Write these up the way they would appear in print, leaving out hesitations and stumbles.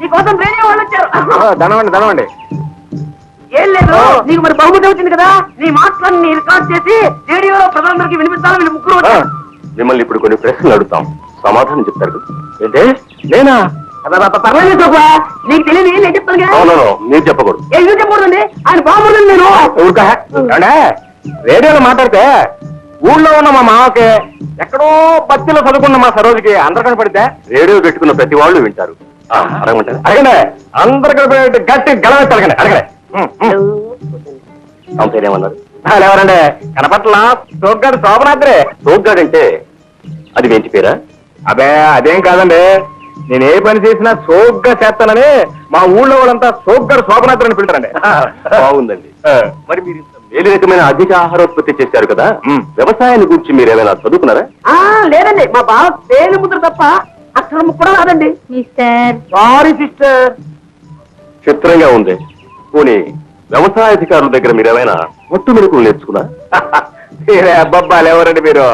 నీకోసం రేడియో వాళ్ళు వచ్చారు. ధనవండి ఏం లేదు, నీకు మరి బహుమతి వచ్చింది కదా, నీ మాటలన్నీ రికార్డ్ చేసి రేడియోలో ప్రజలందరికీ వినిపించాలని వీళ్ళు ముగ్గురు వచ్చారు. మిమ్మల్ని ఇప్పుడు కొన్ని ప్రశ్నలు అడుగుతాం, సమాధానం చెప్తారు. ఏంటే నేనా? పర్లేదు చూపా, నీకు తెలియదు నేను చెప్తాను కదా. అవును, మీరు చెప్పకూడదు. ఎందుకు చెప్పకూడదండి, ఆయన బాగుంటుంది. నేను రేడియోలో మాట్లాడితే ఊళ్ళో ఉన్న మా మామకి ఎక్కడో బస్తీలో చదువుకున్న మా సరోజుకి అందరు కనపడితే రేడియో పెట్టుకున్న ప్రతి వాళ్ళు వింటారు. అడగమంటారు? అడగండి, అందరు కనపడే గట్టి గలవెత్తి అడగండి. అడగండి. పేరేమన్నారు? ఎవరండి కనపట్ల? సోగ్గాడు శోభనాద్రే. సోగ్గాడు అంటే అది వెంటి పేరా? అదే అదేం కాదండి, నేను ఏ పని చేసినా సోగ్గా చేస్తానని మా ఊళ్ళో వాళ్ళంతా సోగ్గాడు శోభనాద్రి అని పిలుతారండి. బాగుందండి. మరి మీరు మేలు రకమైన అధిక ఆహారోత్పత్తి చేశారు కదా, వ్యవసాయాన్ని గురించి మీరు ఏమైనా చదువుకున్నారా? లేదండి, మా బావ పేరు ముద్ర తప్ప అక్షరం కూడా రాదండి. Mister sorry sister. చిత్రంగా ఉంది. పోనీ వ్యవసాయ అధికారుల దగ్గర మీరు ఏమైనా ఒట్టు మెరుకులు నేర్చుకున్నా? మీరే అబ్బబ్బాలు ఎవరండి మీరు?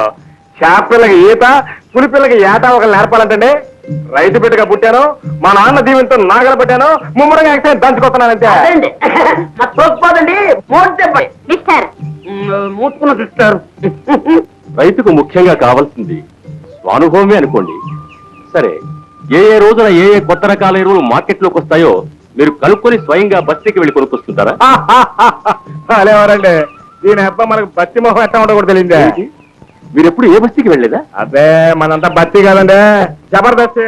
చేపపిల్లకి ఈత, పులి పిల్లకి ఏటా ఒకరు నేర్పాలంటండి. రైతు బిడ్డగా పుట్టాను, మా నాన్న దీవెంతో నాగల పట్టాను, ముమ్మరంగా యాక్సిడెంట్ దంచుకొస్తున్నానంతే. అదేండి తోకపోదండి, మిస్టర్ మూసుకున్న సిస్టర్. రైతుకు ముఖ్యంగా కావాల్సింది స్వానుభవమే అనుకోండి. సరే, ఏ ఏ రోజున ఏ ఏ కొత్త రకాల ఎరువులు మార్కెట్లోకి వస్తాయో మీరు కనుక్కొని స్వయంగా బస్తీకి వెళ్ళి కొనుక్కొస్తుంటారా? అలేవరండి, దీని హెబ్బ మనకు బస్తీ మొహం ఎట్లా ఉండకూడదు కూడా తెలియదా? మీరు ఎప్పుడు ఏ బస్తీకి వెళ్ళలేదా? అదే మనంతా బస్తీ కాదండి, జబర్దస్త్.